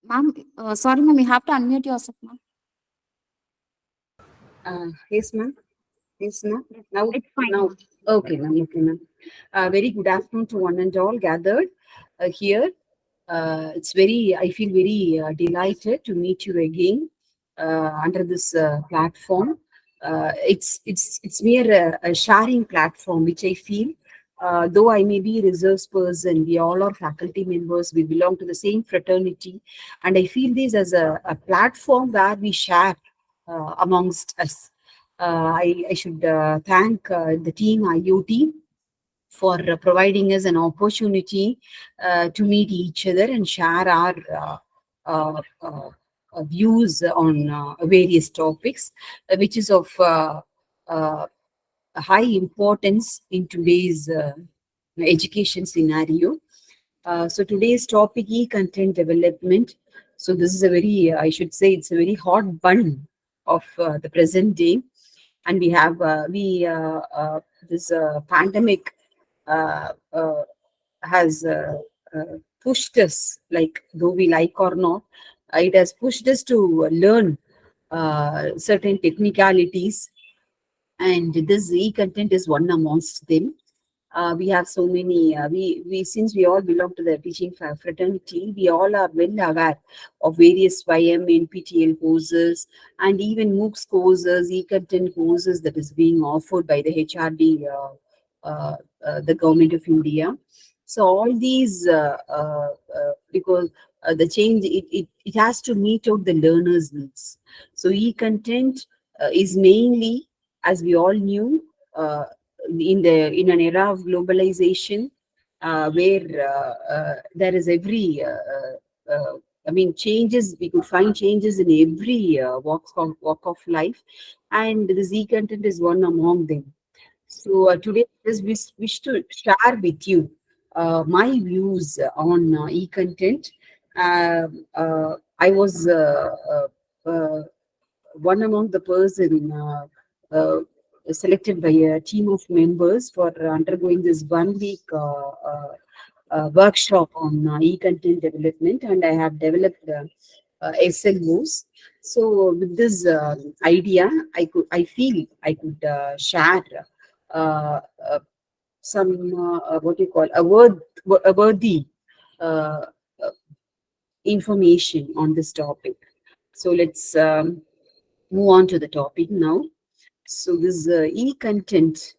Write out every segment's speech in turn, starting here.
Ma'am, sorry, ma'am, you have to unmute yourself, ma'am. Yes, ma'am. Yes, ma'am. Now, It's fine, now, ma'am. okay, ma'am. Okay, ma'am. Very good afternoon to one and all gathered here. I feel very delighted to meet you again under this platform. It's mere a sharing platform, which I feel. Though I may be a reserves person, we all are faculty members. We belong to the same fraternity, and I feel this as a platform where we share amongst us. I should thank the team IoT for providing us an opportunity to meet each other and share our views on various topics, which is of high importance in today's education scenario. So today's topic e-content development. So this is a very, I should say, it's a very hot bun of the present day, and we have this pandemic uh, uh, has pushed us, like though we like or not, it has pushed us to learn certain technicalities, and this e-content is one amongst them. We have so many, we since we all belong to the teaching fraternity, we all are well aware of various YM, NPTEL courses, and even MOOCs courses, e-content courses that is being offered by the HRD, the government of India. So all these, because the change, it has to meet out the learners' needs. So e-content is mainly, as we all knew, in an era of globalization, where there is every I mean changes. We could find changes in every walk of life, and this e-content is one among them. So today, I just wish to share with you my views on e-content. I was one among the person selected by a team of members for undergoing this 1 week workshop on e-content development, and I have developed SLOs. So with this idea, I feel I could share uh, uh, some what you call a worthy uh, uh, information on this topic. So let's move on to the topic now. So this e-content,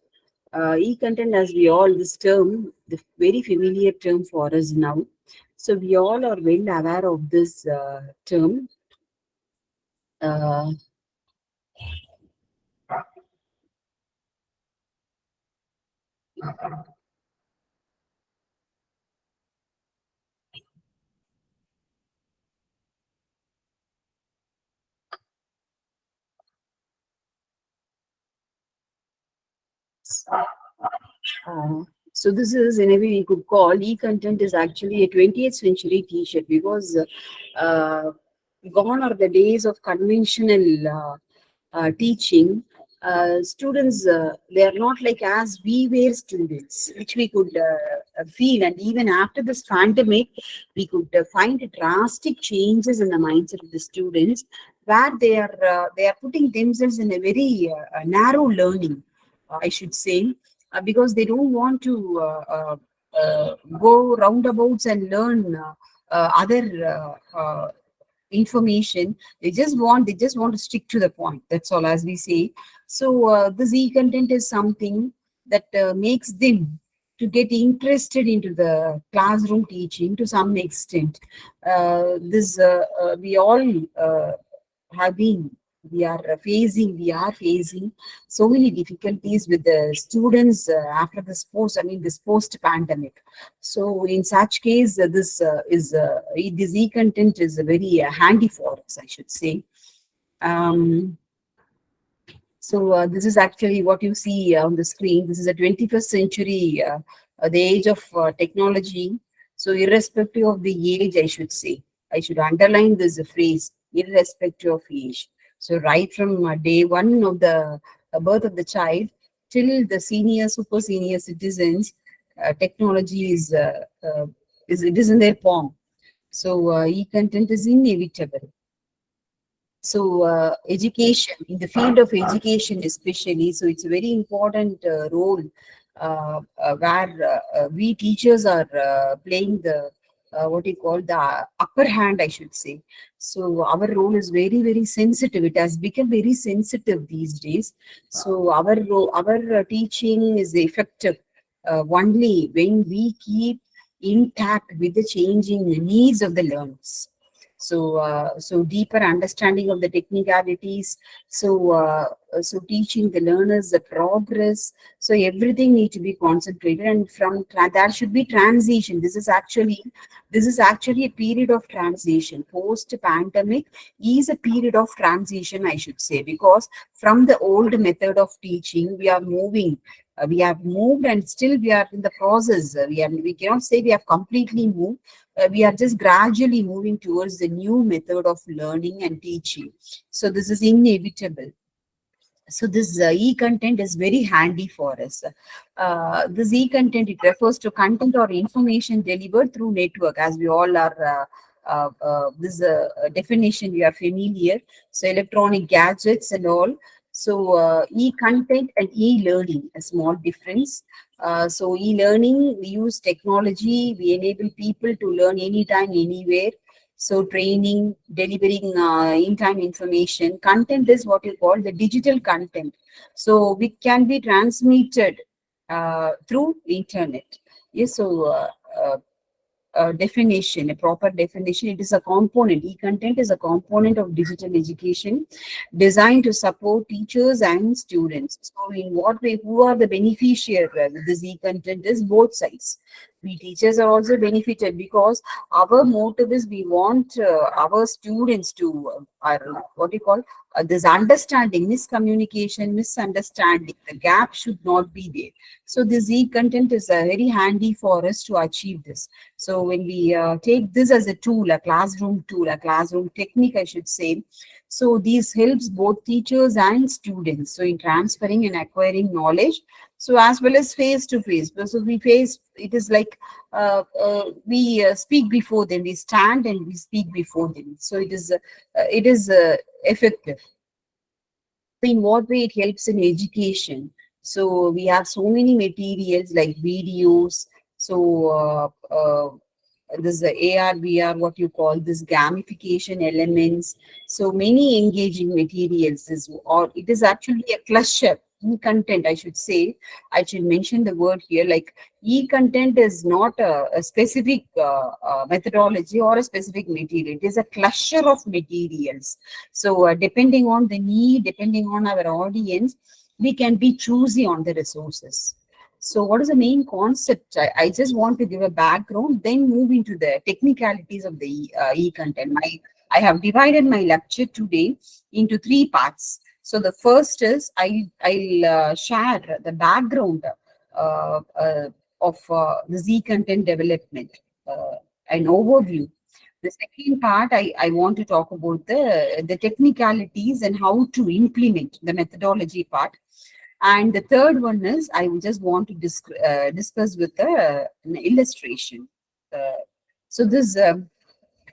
e-content, as we all, this term, the very familiar term for us now. So we all are well aware of this term. Uh, uh, so this is, in a way, we could call e-content is actually a 20th century T-shirt, because uh, gone are the days of conventional teaching. Students, they are not like as we were students, which we could feel. And even after this pandemic, we could find drastic changes in the mindset of the students, where they are putting themselves in a very narrow learning, I should say, because they don't want to go roundabouts and learn other information. They just want to stick to the point, that's all, as we say. So this e-content is something that makes them to get interested into the classroom teaching to some extent. This we all have been we are facing so many difficulties with the students after this post pandemic. So in such case, this e-content is very handy for us, I should say. Um, so this is actually what you see on the screen. This is a 21st century, the age of technology. So irrespective of the age, I should underline this phrase, irrespective of age. So right from day one of the birth of the child till the senior, super senior citizens, technology is it is in their palm. So e-content is inevitable. So education, in the field of education especially, so it's a very important role where we teachers are playing the what you call the upper hand, I should say. So our role is very, very sensitive. It has become very sensitive these days. So our teaching is effective only when we keep intact with the changing needs of the learners. So deeper understanding of the technicalities. So teaching the learners the progress. So everything need to be concentrated, and there should be transition. This is actually a period of transition. Post pandemic is a period of transition, I should say, because from the old method of teaching, we are moving. We have moved, and still we are in the process. We cannot say we have completely moved. We are just gradually moving towards the new method of learning and teaching. So this is inevitable. So this e-content is very handy for us. This e-content, it refers to content or information delivered through network, as we all are. This definition we are familiar. So electronic gadgets and all. So e-content and e-learning, a small difference. So e-learning, we use technology. We enable people to learn anytime, anywhere. So training, delivering in-time information. Content is what you call the digital content. So we can be transmitted through internet. Yes, so definition, a proper definition, it is a component. E-content is a component of digital education designed to support teachers and students. So in what way, who are the beneficiaries of this e-content is both sides. We teachers are also benefited because our motive is we want our students to, what you call, this understanding, miscommunication, misunderstanding, the gap should not be there. So this e-content is very handy for us to achieve this. So when we take this as a tool, a classroom tool, a classroom technique, I should say, so this helps both teachers and students. So in transferring and acquiring knowledge, so as well as face to face. So we face, it is like we speak before them, we stand and we speak before them. So it is effective. In what way it helps in education? So we have so many materials like videos. So this is the AR, VR, what you call this gamification elements. So many engaging materials is, or it is actually a cluster e-content, I should say. I should mention the word here, like e-content is not a specific methodology or a specific material. It is a cluster of materials. So depending on the need, depending on our audience, we can be choosy on the resources. So what is the main concept? I just want to give a background, then move into the technicalities of the e-content. I have divided my lecture today into three parts. So the first is I'll share the background of the e-content development, an overview. The second part, I want to talk about the technicalities and how to implement the methodology part. And the third one is I would just want to discuss with an illustration. So this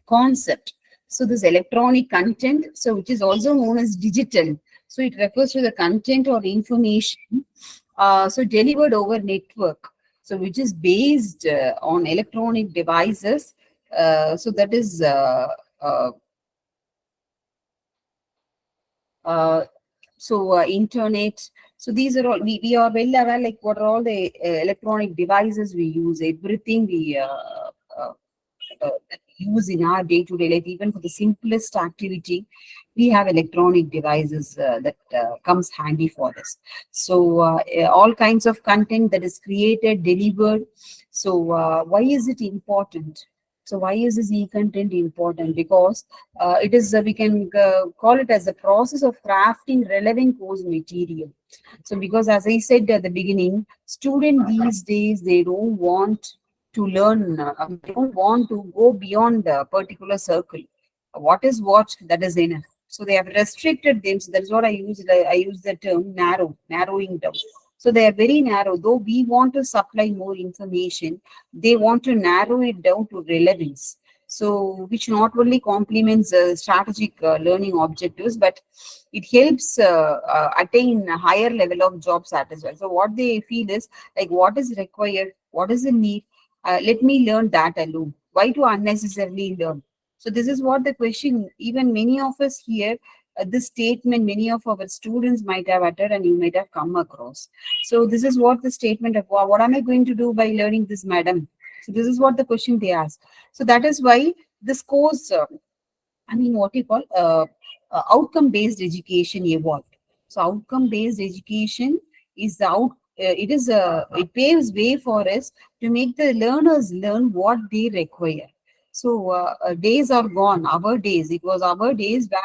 concept. So this electronic content, so which is also known as digital. So it refers to the content or information so delivered over network. So which is based on electronic devices. So that is uh, uh, internet. So these are all, we are well aware, like what are all the electronic devices we use, everything we uh, that we use in our day-to-day life, even for the simplest activity, we have electronic devices that comes handy for us. So all kinds of content that is created, delivered. So why is it important? So why is this e-content important? Because it is, we can call it as a process of crafting relevant course material. So because as I said at the beginning, student these days, they don't want to learn, they don't want to go beyond a particular circle. What is what, that is enough. So they have restricted them. So that's what I use. I use the term narrowing down. So they are very narrow. Though we want to supply more information, they want to narrow it down to relevance. So which not only complements strategic learning objectives, but it helps attain a higher level of job satisfaction. So what they feel is like, what is required, what is the need, let me learn that alone. Why to unnecessarily learn? So this is what the question, even many of us here, this statement many of our students might have uttered and you might have come across. So this is what the statement of, what am I going to do by learning this, madam? So this is what the question they ask. So that is why this course, I mean, what you call outcome-based education evolved. So outcome-based education is the it paves way for us to make the learners learn what they require. So days are gone. Our days, it was our days where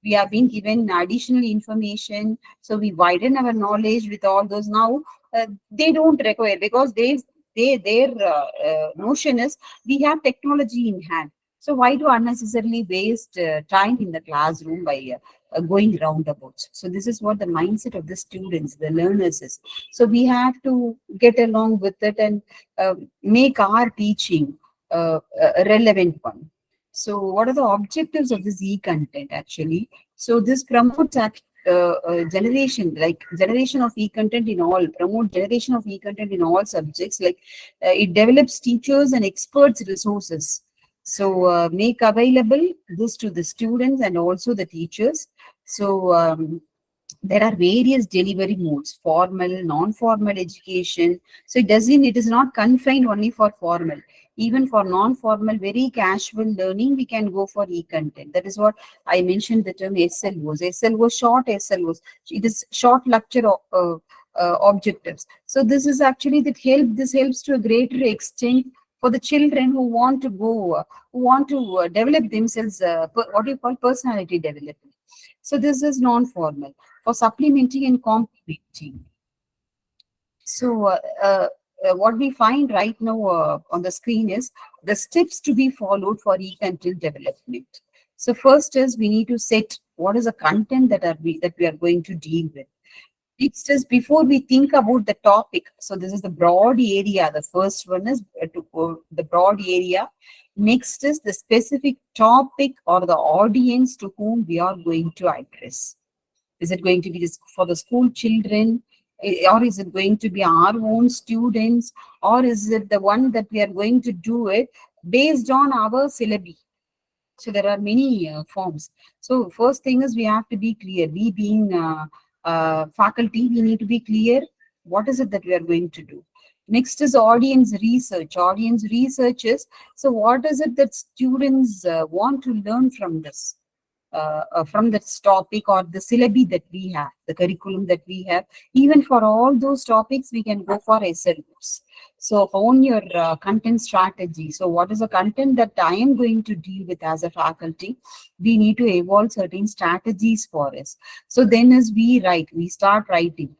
we have been given additional information. So we widen our knowledge with all those. Now they don't require, because their notion is we have technology in hand. So why do unnecessarily waste time in the classroom by going roundabouts? So this is what the mindset of the students, the learners is. So we have to get along with it and make our teaching a relevant one. So what are the objectives of this e-content actually? So this promotes generation of e-content in all, promote generation of e-content in all subjects. Like it develops teachers and experts resources, so make available this to the students and also the teachers. So there are various delivery modes: formal, non-formal education. So it is not confined only for formal. Even for non-formal, very casual learning, we can go for e-content. That is what I mentioned the term SLOs. SLOs, short SLOs. It is short lecture objectives. So this is actually this helps to a greater extent for the children who want to develop themselves, what you call personality development. So this is non-formal for supplementing and complementing. So what we find right now on the screen is the steps to be followed for e-content development. So first is we need to set what is the content that we are going to deal with. Next is, before we think about the topic, so this is the broad area. The first one is the broad area. Next is the specific topic or the audience to whom we are going to address. Is it going to be this for the school children, or is it going to be our own students, or is it the one that we are going to do it based on our syllabi? So there are many forms. So first thing is we have to be clear. We being faculty, we need to be clear what is it that we are going to do. Next is audience research. Audience research is, so what is it that students want to learn from this? From this topic or the syllabi that we have, the curriculum that we have. Even for all those topics, we can go for SLOs. So hone your content strategy. So what is the content that I am going to deal with as a faculty? We need to evolve certain strategies for us. So then as we start writing.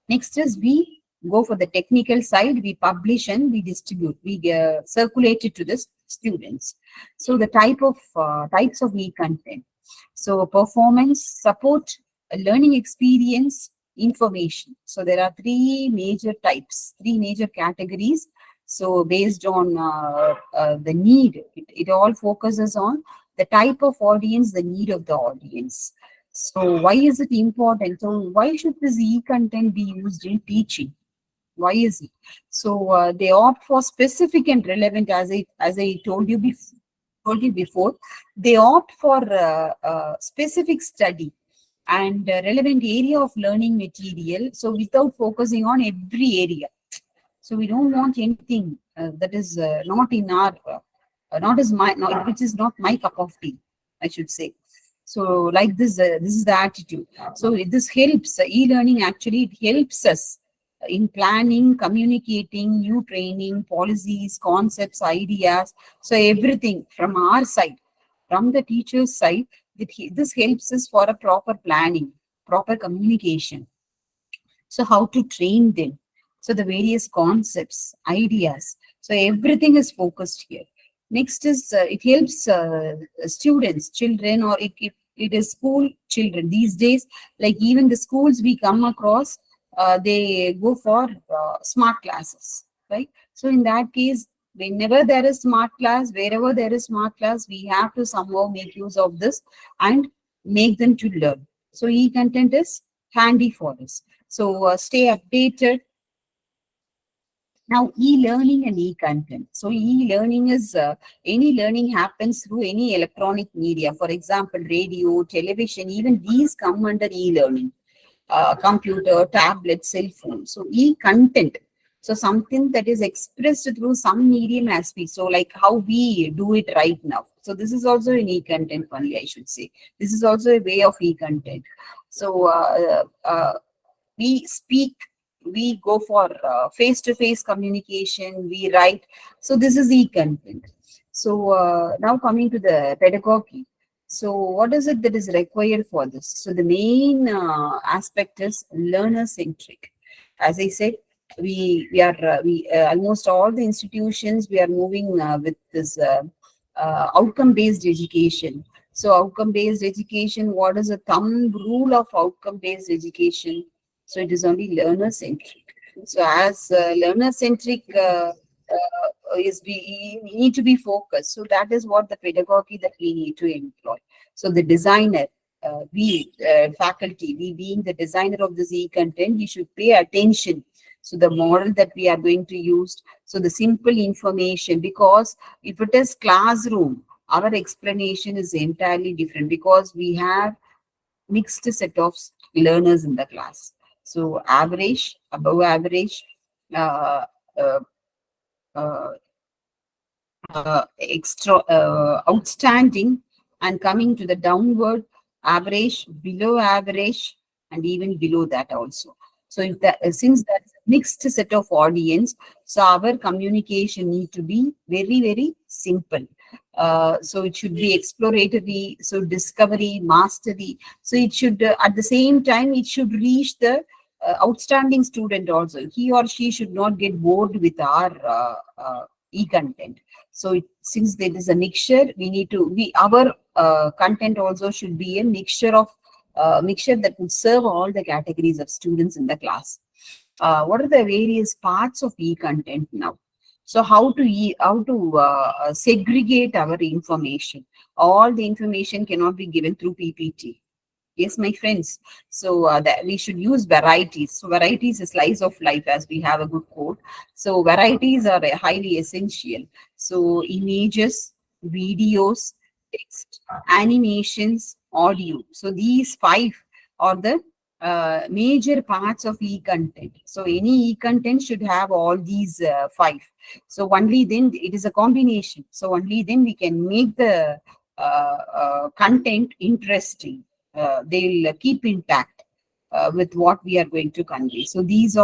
Next is we go for the technical side, we publish and we distribute, we circulate it to the students. So the types of e-content. So performance, support, learning experience, information. So there are three major types, three major categories. So based on the need, it all focuses on the type of audience, the need of the audience. So why is it important? So why should this e-content be used in teaching? Why is it? So they opt for specific and relevant, as I told you before, they opt for specific study and relevant area of learning material. So without focusing on every area. So we don't want anything that is not in our, which is not my cup of tea, I should say. So like this is the attitude. So this helps e-learning. Actually, it helps us in planning, communicating, new training, policies, concepts, ideas. So everything from our side, from the teacher's side, this helps us for a proper planning, proper communication. So how to train them. So the various concepts, ideas. So everything is focused here. Next is it helps students, children, or it is school children. These days, like even the schools we come across, they go for smart classes, right? So in that case, whenever there is smart class, wherever there is smart class, we have to somehow make use of this and make them to learn. So e-content is handy for us. So stay updated. Now, e-learning and e-content. So e-learning is any learning happens through any electronic media. For example, radio, television, even these come under e-learning. Computer, tablet, cell phone. So e-content. So something that is expressed through some medium as we, so like how we do it right now. So this is also an e-content only, I should say. This is also a way of e-content. So we speak, we go for face-to-face communication, we write. So this is e-content. So now coming to the pedagogy. So what is it that is required for this? So the main aspect is learner-centric. As I said, we are almost all the institutions we are moving with this outcome-based education. So outcome-based education, what is the thumb rule of outcome-based education? So it is only learner-centric. So as learner-centric is we need to be focused. So that is what the pedagogy that we need to employ. So the designer, we faculty, we being the designer of this e-content, we should pay attention. So the model that we are going to use, so the simple information, because if it is classroom, our explanation is entirely different because we have mixed set of learners in the class. So average, above average, uh, uh, uh, outstanding, and coming to the downward, average, below average, and even below that also. So if that, since that's a mixed set of audience, so our communication need to be very, very simple. So it should be exploratory, so discovery, mastery. So it should, at the same time, it should reach the outstanding student also. He or she should not get bored with our e-content. So since there is a mixture, we need to, our content also should be a mixture of mixture that would serve all the categories of students in the class. What are the various parts of e-content now? So how to segregate our information? All the information cannot be given through PPT. Yes, my friends. So that we should use varieties. So varieties is slice of life, as we have a good quote. So varieties are highly essential. So images, videos, text, animations, audio. So these five are the major parts of e-content. So any e-content should have all these five. So only then it is a combination. So only then we can make the content interesting. They'll keep intact with what we are going to convey. So these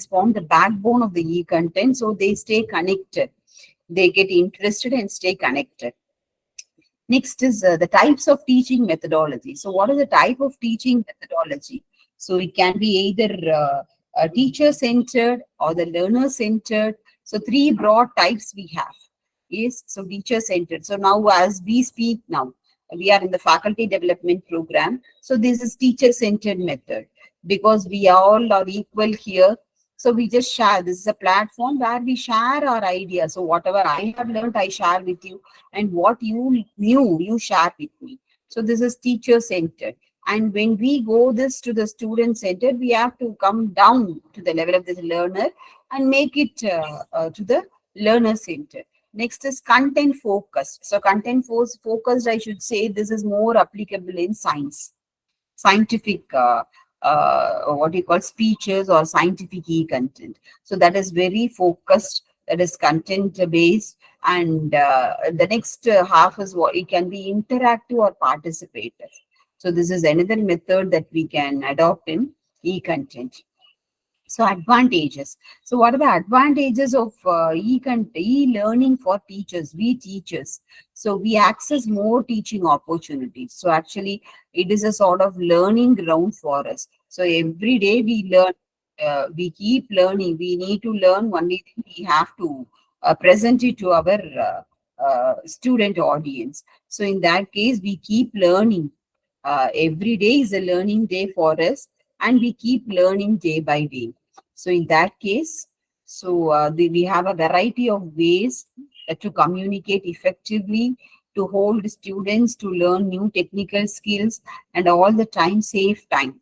form the backbone of the e-content. So they stay connected. They get interested and stay connected. Next is the types of teaching methodology. So what is the type of teaching methodology? So it can be either teacher-centered or the learner-centered. So three broad types we have. Yes, so teacher-centered. So now as we speak now, we are in the faculty development program. So this is teacher-centered method because we all are equal here. So we just share. This is a platform where we share our ideas. So whatever I have learned, I share with you, and what you knew, you share with me. So this is teacher-centered. And when we go this to the student-centered, we have to come down to the level of the learner and make it to the learner-centered. Next is content focused. So content focused, I should say, this is more applicable in scientific, what you call speeches or scientific e-content. So that is very focused, that is content based. And the next half is what it can be interactive or participative. So this is another method that we can adopt in e-content. So advantages. So what are the advantages of e-learning for teachers, we teachers? So we access more teaching opportunities. So actually it is a sort of learning ground for us. So every day we learn, we keep learning. We need to learn. Only thing we have to present it to our student audience. So in that case, we keep learning. Every day is a learning day for us, and we keep learning day by day. So in that case, so we have a variety of ways to communicate effectively, to hold students, to learn new technical skills, and all the time save time.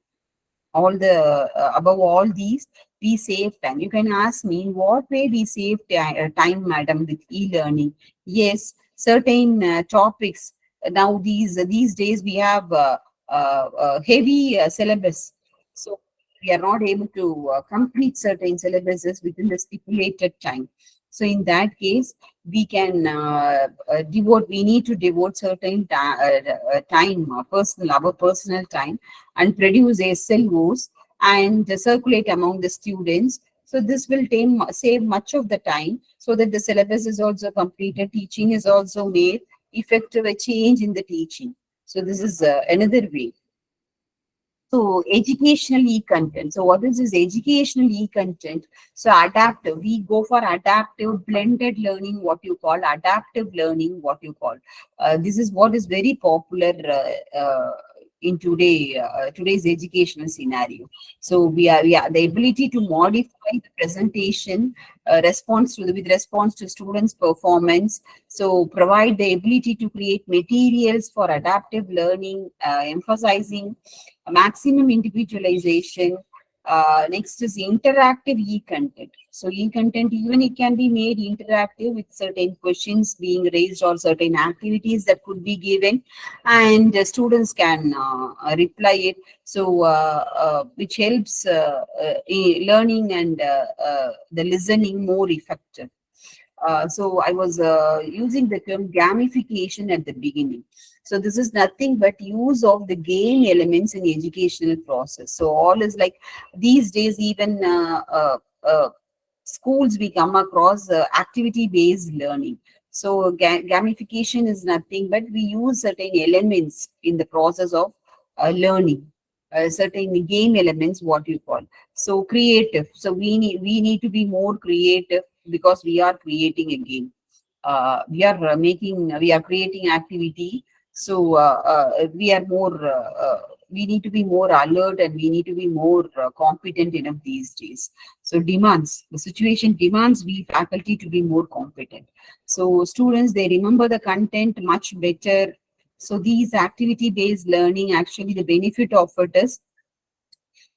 All the above all these, we save time. You can ask me in what way we save time, madam, with e-learning. Yes, certain topics. Now these days we have heavy syllabus, so we are not able to complete certain syllabuses within the stipulated time. So in that case, we can we need to devote certain time, our personal time, and produce SLOs and circulate among the students. So this will save much of the time, so that the syllabus is also completed, teaching is also made effective, a change in the teaching. So this is another way. So educational e-content. So what is this educational e-content? So adaptive. We go for adaptive blended learning, what you call adaptive learning, what you call. This is what is very popular in today's educational scenario. So we are the ability to modify the presentation with response to students' performance. So provide the ability to create materials for adaptive learning, emphasizing maximum individualization. Next is interactive e-content. So e-content, even it can be made interactive with certain questions being raised or certain activities that could be given, and students can reply it. So which helps learning and the listening more effective. So I was using the term gamification at the beginning. So this is nothing but use of the game elements in educational process. So all is like these days, even schools we come across activity-based learning. So gamification is nothing but we use certain elements in the process of learning, certain game elements, what you call. So creative. So we need to be more creative because we are creating a game. We are creating activity. So we need to be more alert, and we need to be more competent enough these days. So the situation demands we faculty to be more competent. So students, they remember the content much better. So these activity based learning, actually the benefit of it is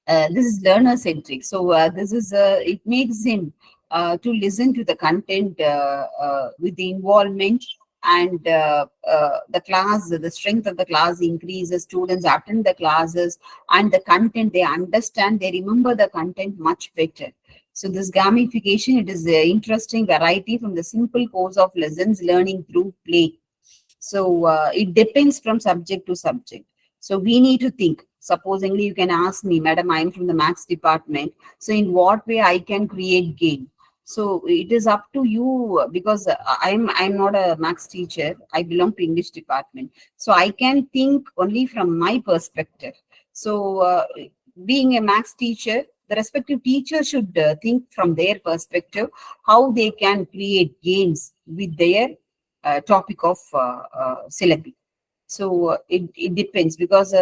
this is learner centric. So it makes him to listen to the content with the involvement, and the strength of the class increases. Students attend the classes, and the content they understand, they remember the content much better. So this gamification, it is an interesting variety from the simple course of lessons learning through play. So it depends from subject to subject. So we need to think. Supposingly, you can ask me, Madam, I'm from the maths department. So in what way I can create game? So it is up to you, because I'm not a maths teacher. I belong to English department. So I can think only from my perspective. So being a maths teacher, the respective teacher should think from their perspective how they can create games with their topic of syllabi. So it depends, because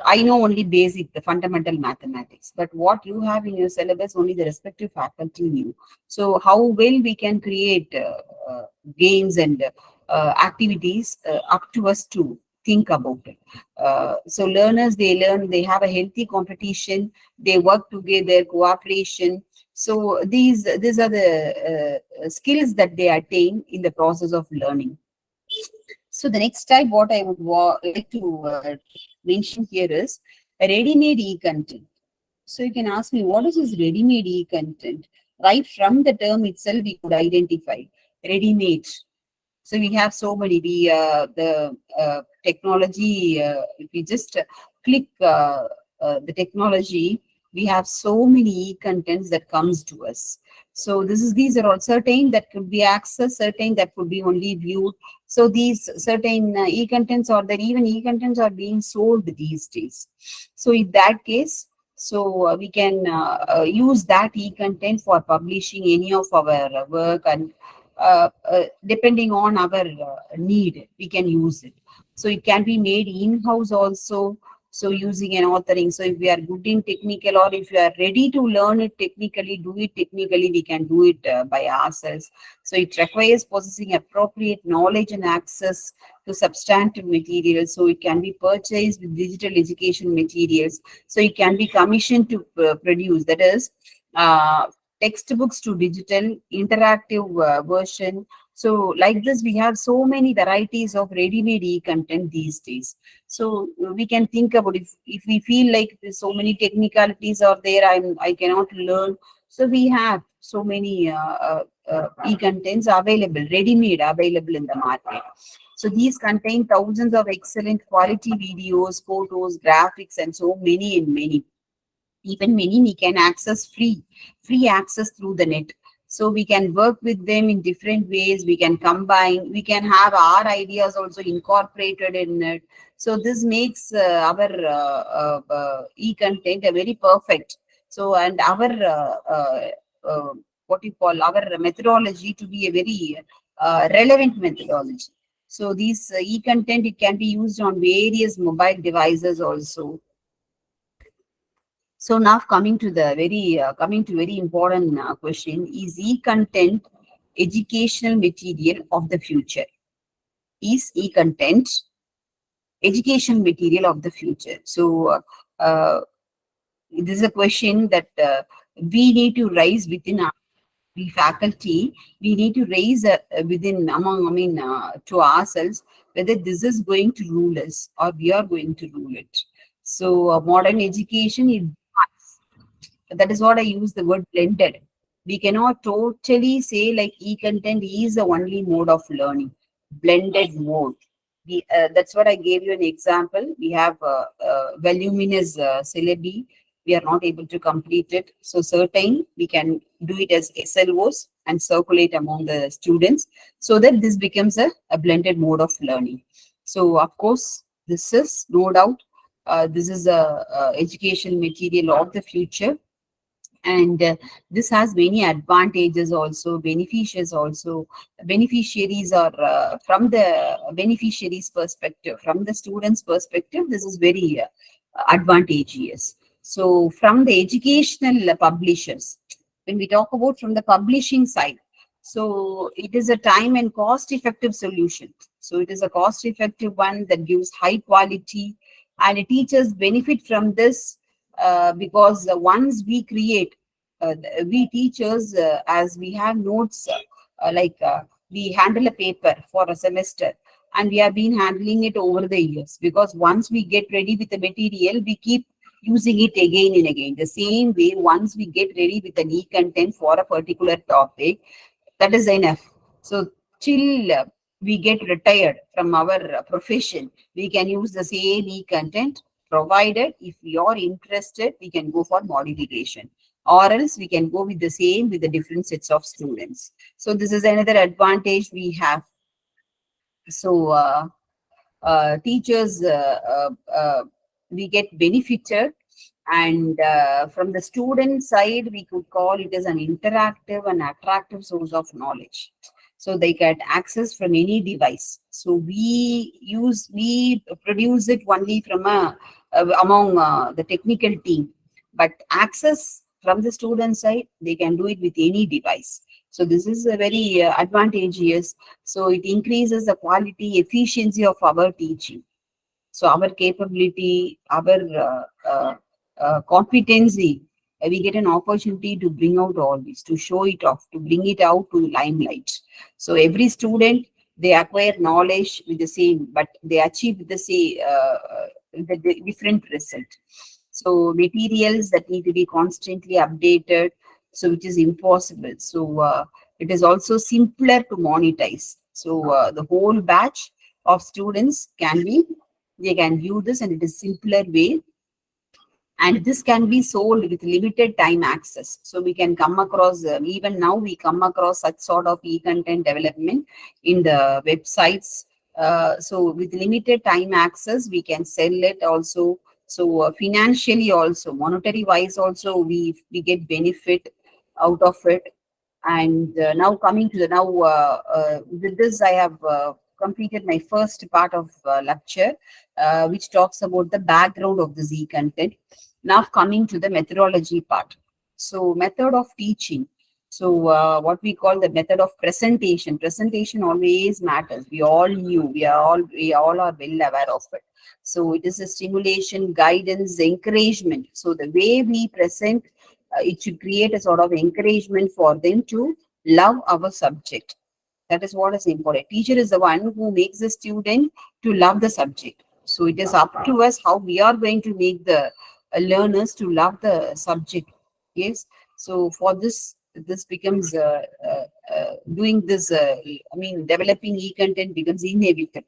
I know only basic, the fundamental mathematics, but what you have in your syllabus, only the respective faculty knew. So how well we can create games and activities, up to us to think about it. So learners, they learn, they have a healthy competition, they work together, cooperation. So these are the skills that they attain in the process of learning. So the next type, what I would like to mention here is ready-made e-content. So you can ask me, what is this ready-made e-content? Right from the term itself, we could identify ready-made. So we have so many. The technology. If we just click the technology, we have so many e-contents that comes to us. So these are all certain that could be accessed, certain that could be only viewed. So these certain e-contents, or that even e-contents are being sold these days. So in that case, so we can use that e-content for publishing any of our work, and depending on our need, we can use it. So it can be made in-house also, So using an authoring. So if we are good in technical, or if you are ready to learn it technically, do it technically, we can do it by ourselves. So it requires possessing appropriate knowledge and access to substantive materials. So it can be purchased with digital education materials. So it can be commissioned to produce. That is, uh, textbooks to digital interactive version. So like this, we have so many varieties of ready-made e-content these days. So we can think about, if we feel like there's so many technicalities are there, I cannot learn. So we have so many e-contents available, ready-made available in the market. So these contain thousands of excellent quality videos, photos, graphics, and so many and many. Even many we can access free access through the net. So we can work with them in different ways. We can combine, we can have our ideas also incorporated in it. So this makes our e-content a very perfect. So, and our what you call, our methodology to be a very relevant methodology. So these e-content, it can be used on various mobile devices also. So now coming to very important question: is e-content educational material of the future? Is e-content educational material of the future? So this is a question that we need to raise within our we faculty. We need to raise within among to ourselves, whether this is going to rule us or we are going to rule it. So modern education is, that is what I use the word blended. We cannot totally say like e-content is the only mode of learning. Blended mode. That's what I gave you an example. We have voluminous syllabi. We are not able to complete it. So certain we can do it as SLOs and circulate among the students, so that this becomes a blended mode of learning. So of course, this is no doubt, this is a education material of the future. And this has many advantages also, beneficiaries also. Beneficiaries are from the beneficiaries perspective, from the students perspective, this is very advantageous. So from the educational publishers, when we talk about from the publishing side, so it is a time and cost effective solution. So it is a cost effective one that gives high quality, and teachers benefit from this because once we create, we teachers, as we have notes, we handle a paper for a semester, and we have been handling it over the years, because once we get ready with the material, we keep using it again and again. The same way, once we get ready with an e-content for a particular topic, that is enough. So till we get retired from our profession, we can use the same e-content, provided if we are interested, we can go for modification, or else we can go with the same with the different sets of students. So this is another advantage we have. So teachers, we get benefited, and from the student side, we could call it as an interactive and attractive source of knowledge. So they get access from any device. So we produce it only from among the technical team, but access from the student side, they can do it with any device. So this is a very advantageous. So it increases the quality, efficiency of our teaching. So our capability, our competency, we get an opportunity to bring out all this, to show it off, to bring it out to limelight. So every student, they acquire knowledge with the same, but they achieve the same, the different result. So materials that need to be constantly updated, so which is impossible. So it is also simpler to monetize. So the whole batch of students they can view this, and it is simpler way, and this can be sold with limited time access. So we can come across, even now we come across such sort of e-content development in the websites. So with limited time access, we can sell it also. So financially also, monetary wise also, we get benefit out of it. And now coming to the now with this, I have completed my first part of lecture, which talks about the background of the Z content. Now coming to the methodology part. So method of teaching. So what we call the method of presentation. Presentation always matters. We all knew. We all are well aware of it. So it is a stimulation, guidance, encouragement. So the way we present, it should create a sort of encouragement for them to love our subject. That is what is important. Teacher is the one who makes the student to love the subject. So it is up to us how we are going to make the learners to love the subject. Yes. So for this becomes doing this. Developing e-content becomes inevitable.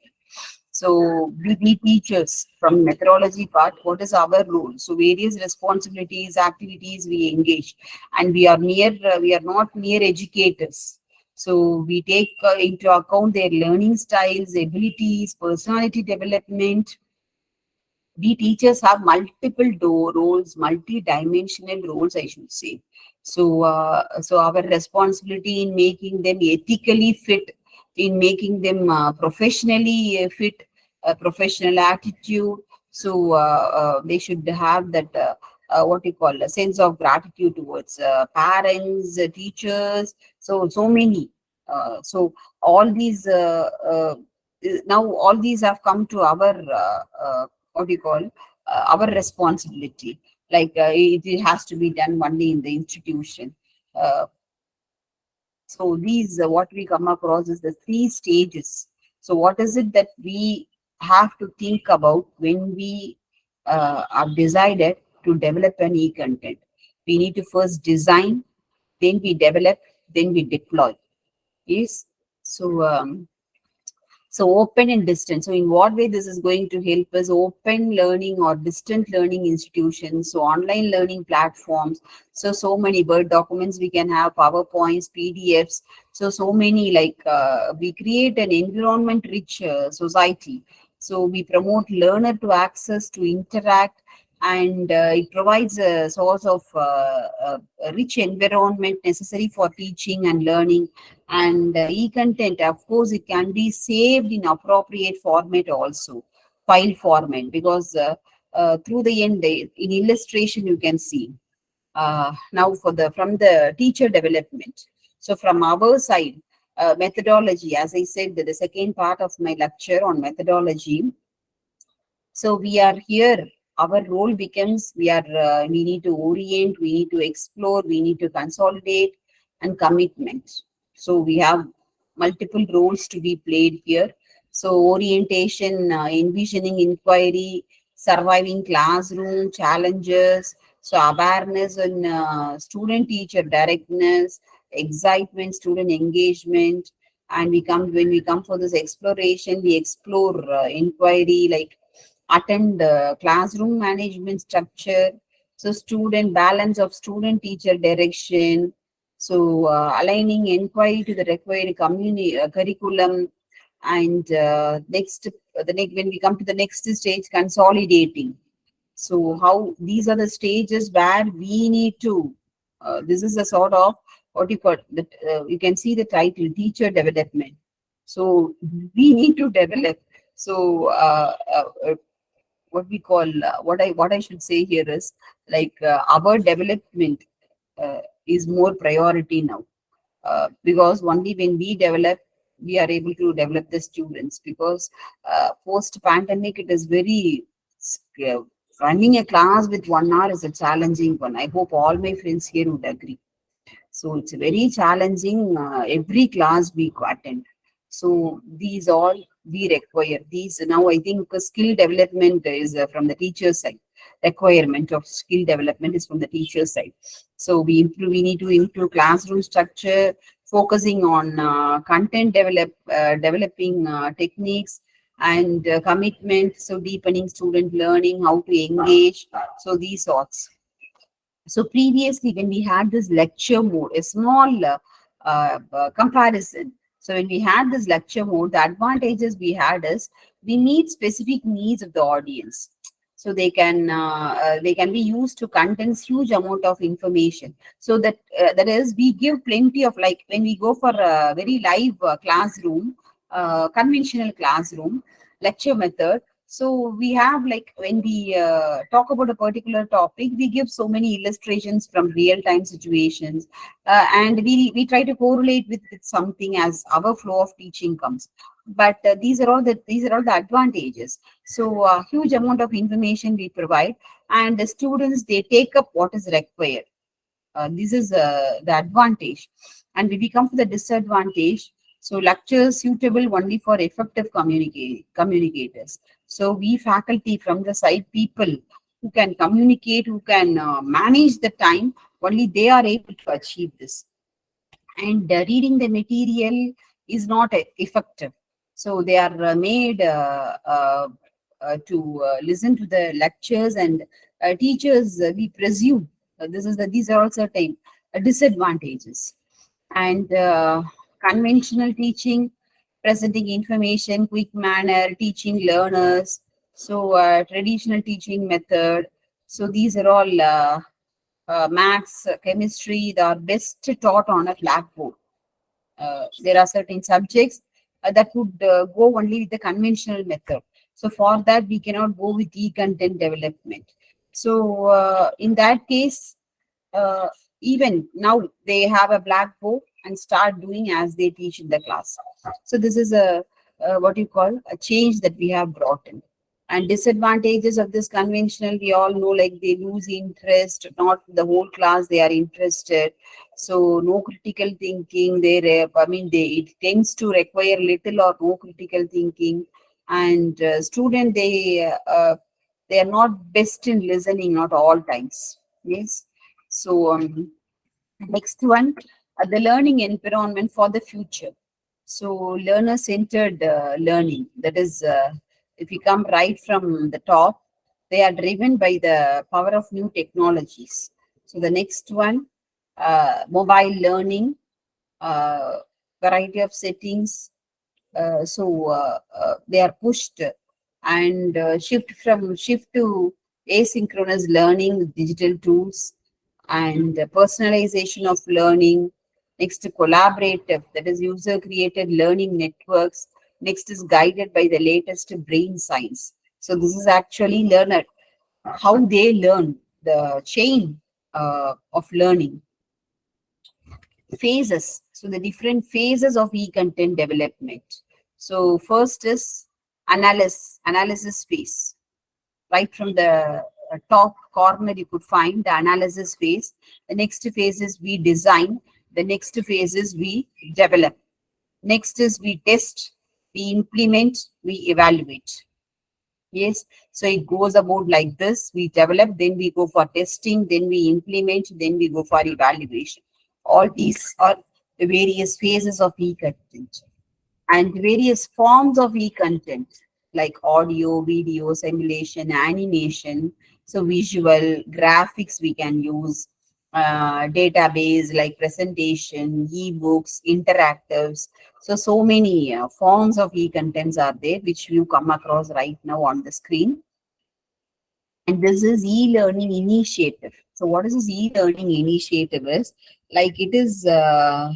So we teachers from methodology part, what is our role? So various responsibilities, activities we engage, and we are not mere educators. So we take into account their learning styles, abilities, personality development. We teachers have multiple roles, multi-dimensional roles, I should say. So our responsibility in making them ethically fit, in making them professionally fit, professional attitude. So they should have that what you call a sense of gratitude towards parents, teachers. So many. So all these now all these have come to our what do you call our responsibility, like it has to be done only in the institution. uh, so these what we come across is the three stages. So what is it that we have to think about when we are decided to develop an e-content? We need to first design, then we develop, then we deploy. Yes. So open and distance. So in what way this is going to help us? Open learning or distant learning institutions, so online learning platforms. So many Word documents we can have, PowerPoints, PDFs. So many, like we create an environment rich society. So we promote learner to access, to interact, and it provides a source of a rich environment necessary for teaching and learning. And e-content, of course, it can be saved in appropriate format also, file format, because through the end, in illustration, you can see. Now from the teacher development. So from our side, methodology, as I said, the second part of my lecture on methodology. So we are here. Our role becomes we need to orient, we need to explore, we need to consolidate, and commitment. So we have multiple roles to be played here. So orientation, envisioning inquiry, surviving classroom challenges. So awareness and student-teacher directness, excitement, student engagement, and when we come for this exploration, we explore inquiry, like attend classroom management structure, so student balance of student teacher direction, so aligning inquiry to the required community curriculum, and next when we come to the next stage, consolidating. So how these are the stages where we need to this is a sort of what you call that you can see the title, teacher development. So we need to develop. So what we call what I should say here is, like our development is more priority now, because only when we develop, we are able to develop the students, because post pandemic it is very uh, running a class with 1 hour is a challenging one. I hope all my friends here would agree. So it's very challenging every class we attend. So these all we require. These now I think skill development is from the teacher side. Requirement of skill development is from the teacher side. So we need to improve classroom structure, focusing on content developing techniques and commitment. So deepening student learning, how to engage. So these sorts. So previously, when we had this lecture mode, a small comparison. So when we had this lecture mode, the advantages we had is we meet specific needs of the audience. So they can be used to condense huge amount of information. So that is we give plenty of, like when we go for a very live classroom. conventional classroom lecture method. So we have, like, when we talk about a particular topic, we give so many illustrations from real time situations, and we try to correlate with something as our flow of teaching comes. But these are all the advantages. So huge amount of information we provide, and the students, they take up what is required. This is the advantage. And we come to the disadvantage. So lectures suitable only for effective communicators. So we faculty from the side people who can communicate, who can manage the time, only they are able to achieve this. And reading the material is not effective. So they are made to listen to the lectures, and teachers, we presume these are also certain disadvantages. And conventional teaching, presenting information quick manner, teaching learners. So traditional teaching method. So these are all maths, chemistry, they are best taught on a blackboard. There are certain subjects that would go only with the conventional method. So for that, we cannot go with e-content development. So in that case, uh, even now they have a blackboard and start doing as they teach in the class. So this is a what you call a change that we have brought in. And disadvantages of this conventional, we all know, like they lose interest, not the whole class they are interested. So no critical thinking. It tends to require little or no critical thinking. And student, they are not best in listening, not all times. Yes. So next one, the learning environment for the future. So learner-centered learning. That is, if we come right from the top, they are driven by the power of new technologies. So the next one, mobile learning, uh, variety of settings. They are pushed and shift to asynchronous learning with digital tools, and personalization of learning. Next, collaborative, that is user created learning networks. Next is guided by the latest brain science. So this is actually learner, how they learn, the chain of learning. Phases, so the different phases of e-content development. So first is analysis phase. Right from the top corner, you could find the analysis phase. The next phase is we design. The next phase is we develop. Next is we test, we implement, we evaluate. Yes, so it goes about like this. We develop, then we go for testing, then we implement, then we go for evaluation. All these are the various phases of e-content. And various forms of e-content like audio, video, simulation, animation. So visual, graphics we can use, database like presentation, e-books, interactives. So many forms of e-contents are there, which you come across right now on the screen. And this is e-learning initiative. So what is this e-learning initiative is? Like it is a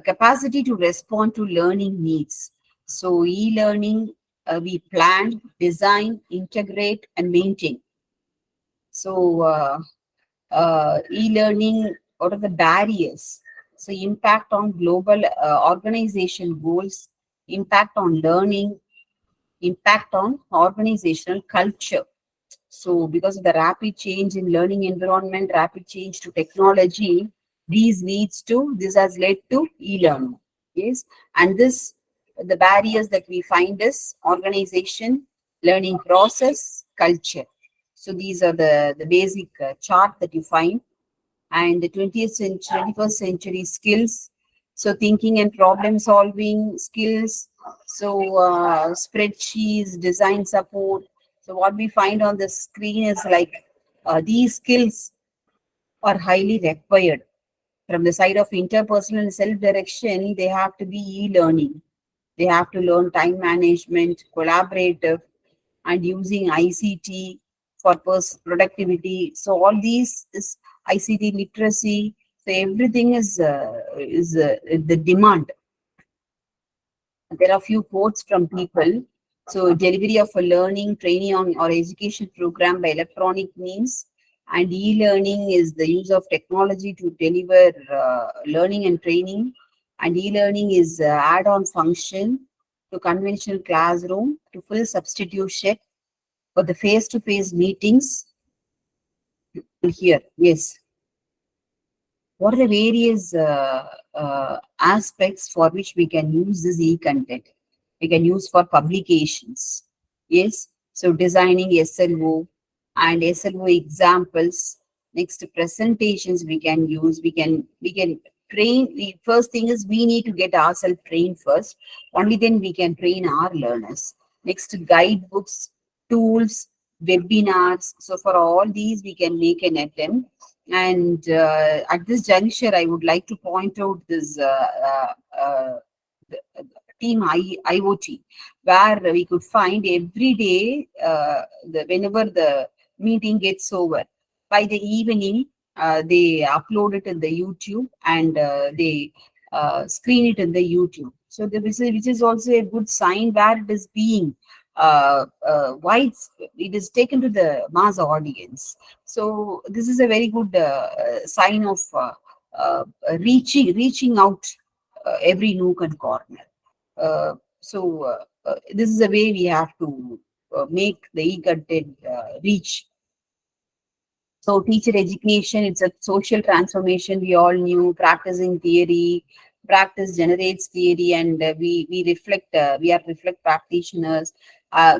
capacity to respond to learning needs. So e-learning, we plan, design, integrate, and maintain. So e-learning, what are the barriers? So impact on global organization goals, impact on learning, impact on organizational culture. So because of the rapid change in learning environment, rapid change to technology, this has led to e-learning. Yes. And the barriers that we find is organization, learning process, culture. So these are the basic chart that you find. And the 20th century, 21st century skills. So thinking and problem solving skills. So spreadsheets, design support. So what we find on the screen is like these skills are highly required. From the side of interpersonal and self-direction, they have to be e-learning. They have to learn time management, collaborative, and using ICT for productivity. So all these is ICT literacy. So everything is the demand. There are few quotes from people. So delivery of a learning, training on or education program by electronic means, and e-learning is the use of technology to deliver learning and training. And e-learning is add-on function to conventional classroom to full substitution for the face-to-face meetings. Here, yes. What are the various aspects for which we can use this e-content? We can use for publications. Yes. So designing SLO and SLO examples. Next, presentations we can use. We can train. The first thing is we need to get ourselves trained first. Only then we can train our learners. Next, guidebooks, tools, webinars. So for all these, we can make an attempt. And at this juncture, I would like to point out this the team IoT, where we could find every day, whenever the meeting gets over, by the evening, they upload it in the YouTube and they screen it in the YouTube. So which is also a good sign where it is being wide, it is taken to the mass audience. So this is a very good sign of reaching out every nook and corner. This is a way we have to make the e-content reach. So teacher education, it's a social transformation. We all knew practicing theory, practice generates theory, and we reflect. We are reflect practitioners.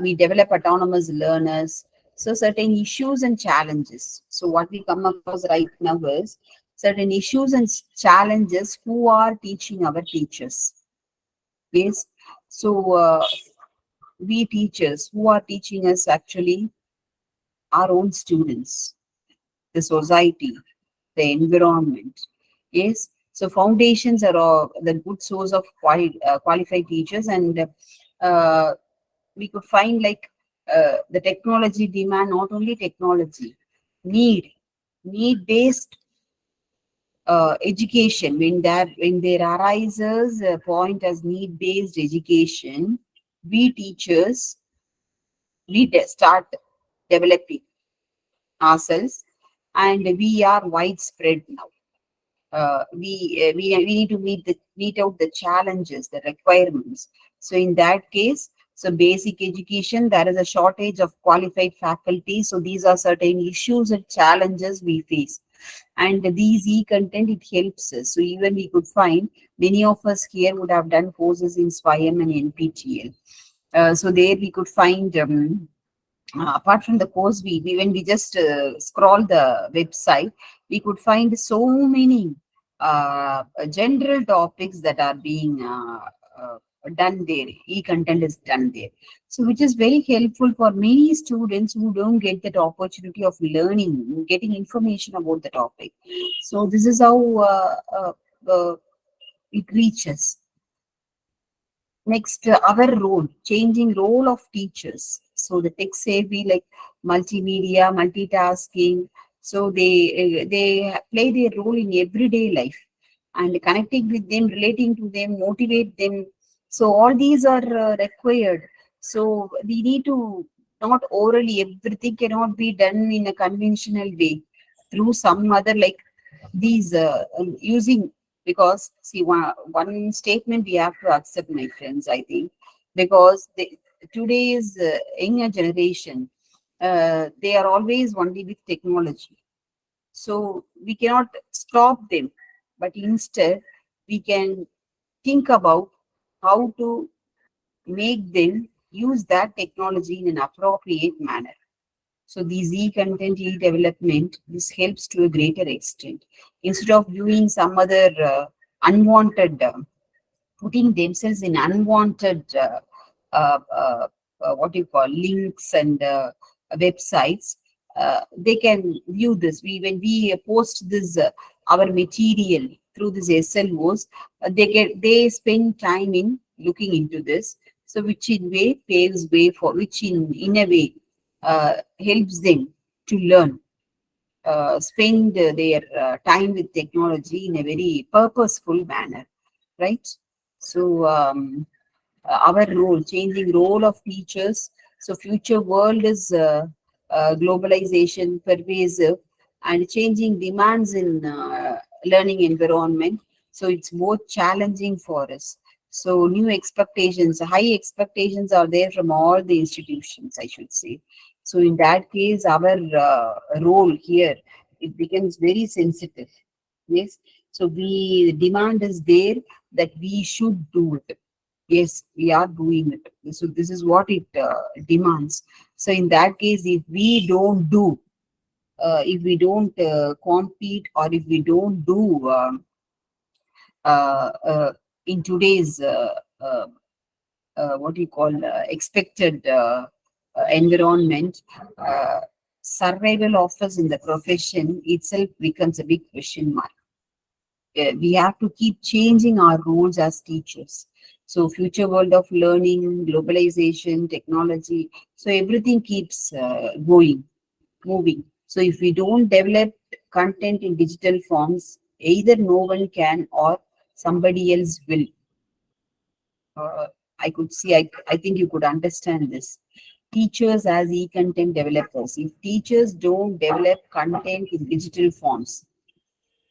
We develop autonomous learners. So certain issues and challenges. So what we come across right now is certain issues and challenges. Who are teaching our teachers? Yes. So we teachers who are teaching us actually our own students, the society, the environment. Yes. So foundations are the good source of qualified teachers, and uh, we could find like the technology demand, not only technology, need based education. When there arises a point as need based education, we teachers start developing ourselves, and we are widespread now. We need to meet out the challenges, the requirements. So in that case, so basic education, there is a shortage of qualified faculty. So these are certain issues and challenges we face. And these e-content, it helps us. So even we could find many of us here would have done courses in SWAYAM and NPTEL. So there we could find apart from the course, we when we just scroll the website, we could find so many general topics that are being done there. E-content is done there. So which is very helpful for many students who don't get that opportunity of learning, getting information about the topic. So this is how it reaches. Next, our role, changing role of teachers. So the tech savvy, like multimedia, multitasking. So they play their role in everyday life, and connecting with them, relating to them, motivate them. So all these are required. So we need to not orally, everything cannot be done in a conventional way, through some other, like these using, because see, one statement we have to accept, my friends, I think, because today's younger generation, they are always only with technology. So we cannot stop them, but instead we can think about how to make them use that technology in an appropriate manner. So these e-content, e-development, this helps to a greater extent. Instead of viewing some other unwanted, putting themselves in unwanted, what you call, links and websites, they can view this. When we post this, our material through this SLOs, they spend time in looking into this. So which in way paves way for, which in a way helps them to learn, spend their time with technology in a very purposeful manner, right? So our role, changing role of teachers. So future world is globalization, pervasive, and changing demands in learning environment. So it's both challenging for us. So new expectations, high expectations are there from all the institutions, I should say. So in that case, our role here, it becomes very sensitive. Yes. So we demand is there that we should do it. Yes, we are doing it. So this is what it demands. So in that case, if we don't compete, or if we don't do uh, uh, in today's what you call expected environment, uh, survival of us in the profession itself becomes a big question mark. We have to keep changing our roles as teachers. So future world of learning, globalization, technology, so everything keeps going, moving. So if we don't develop content in digital forms, either no one can or somebody else will. uh, I think you could understand this. Teachers as e-content developers, if teachers don't develop content in digital forms,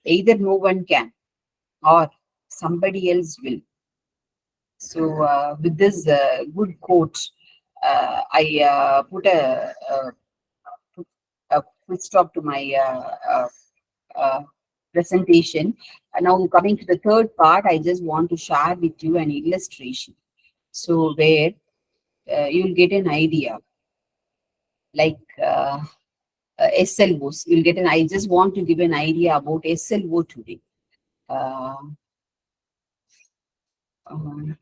either no one can or somebody else will. So, with this good quote, I put a full stop to my presentation. And now, coming to the third part, I just want to share with you an illustration. So, where you'll get an idea, like SLOs. You'll get an. I just want to give an idea about SLO today. Uh, um,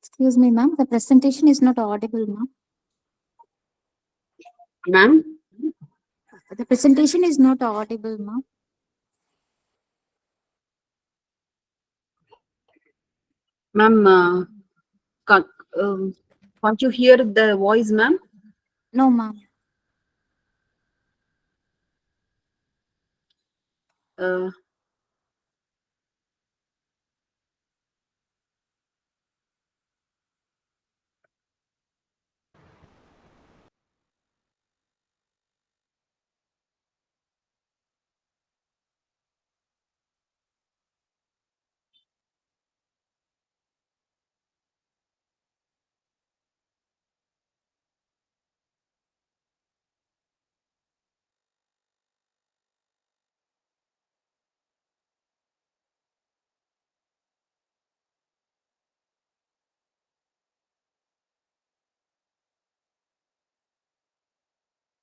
Excuse me, ma'am. The presentation is not audible, ma'am. Ma'am, The presentation is not audible, ma'am. ma'am, can't, can't you hear the voice, ma'am? No, ma'am. Uh,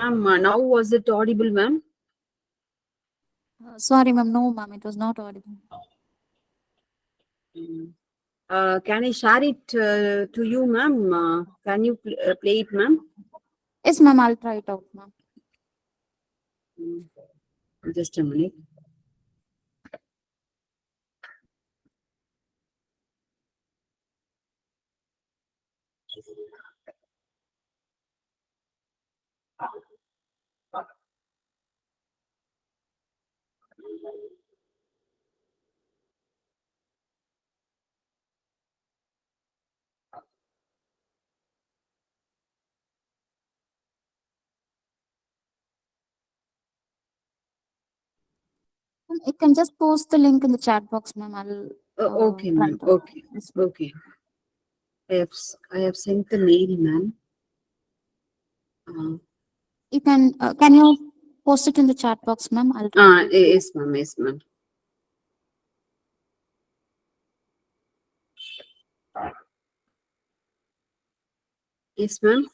Ma'am, now was it audible, ma'am? Sorry, ma'am. No, ma'am. It was not audible. Can I share it to you, ma'am? Can you play it, ma'am? Yes, ma'am. I'll try it out, ma'am. Just a minute. You can just post the link in the chat box, ma'am. I'll Okay, try ma'am. it out. Okay. Okay. I have sent the mail, ma'am. You can you post it in the chat box, ma'am? I'll try. Yes, ma'am. Yes, ma'am. Yes, ma'am.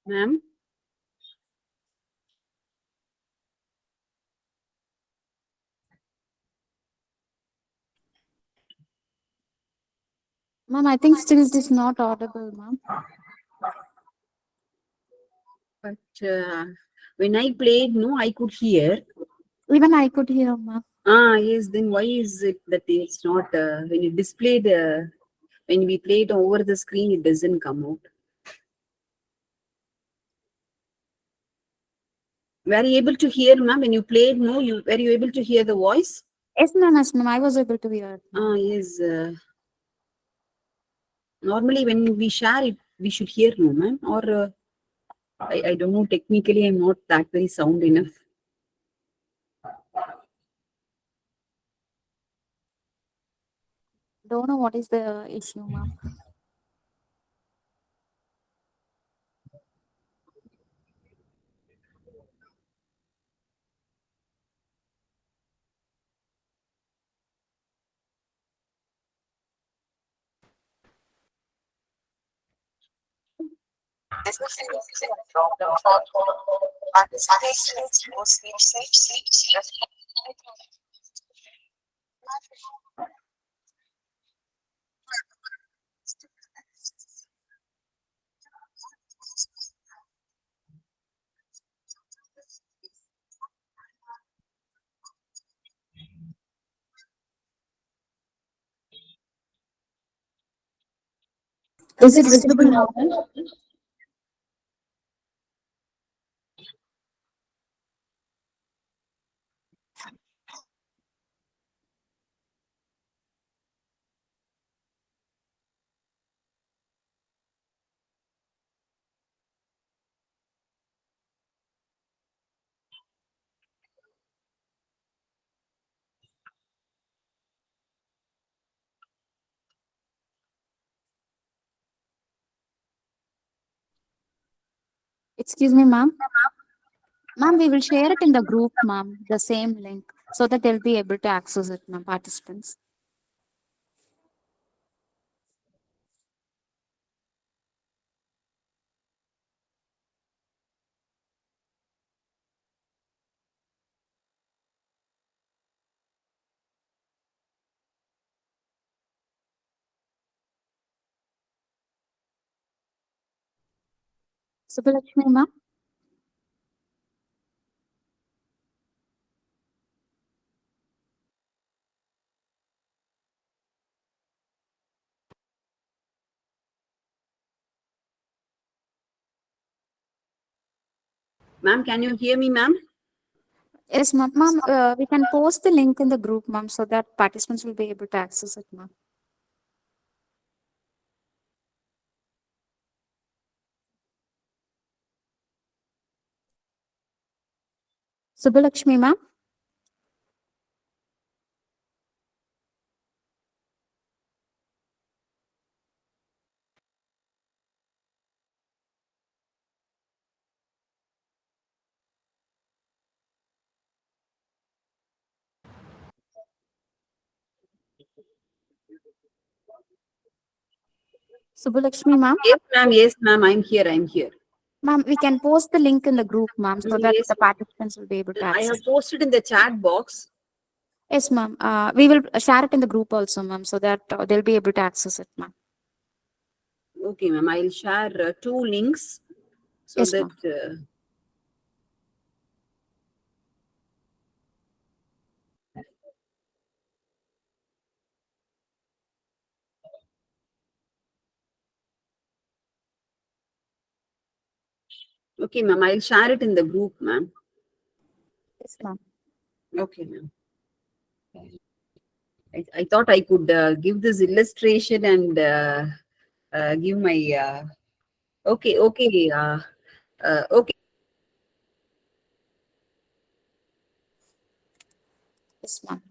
Ma'am. Ma'am, I think still it is not audible, ma'am. But when I played, no, I could hear. Even I could hear, ma'am. Yes. Then why is it that it's not when you displayed when we played over the screen, it doesn't come out? Were you able to hear, ma'am, when you played? No, you were you able to hear the voice? Yes, ma'am. Yes, ma'am. I was able to hear it, ma'am. Yes. Normally, when we share it, we should hear, no, ma'am. Or I don't know. Technically, I'm not that very sound enough. Don't know what is the issue, ma'am. Is it visible now, ma'am? Excuse me, ma'am. Ma'am, we will share it in the group, ma'am, the same link, so that they'll be able to access it, ma'am, participants. Subbalakshmi, ma'am. Ma'am, can you hear me, ma'am? Yes, ma'am. Ma'am, we can post the link in the group, ma'am, so that participants will be able to access it, ma'am. Subbalakshmi, ma'am. Subbalakshmi, ma'am. Yes, ma'am. Yes, ma'am. I'm here. I'm here. Ma'am, we can post the link in the group, ma'am, so that Yes, the participants will be able to I access. have posted in the chat box. Yes, ma'am. We will share it in the group also, ma'am, so that they'll be able to access it, ma'am. Okay, ma'am. I'll share two links so Yes, that. ma'am. Okay, ma'am. I'll share it in the group, ma'am. Yes, ma'am. Okay, ma'am. I thought I could give this illustration and give my. Okay, okay, okay. Yes, ma'am.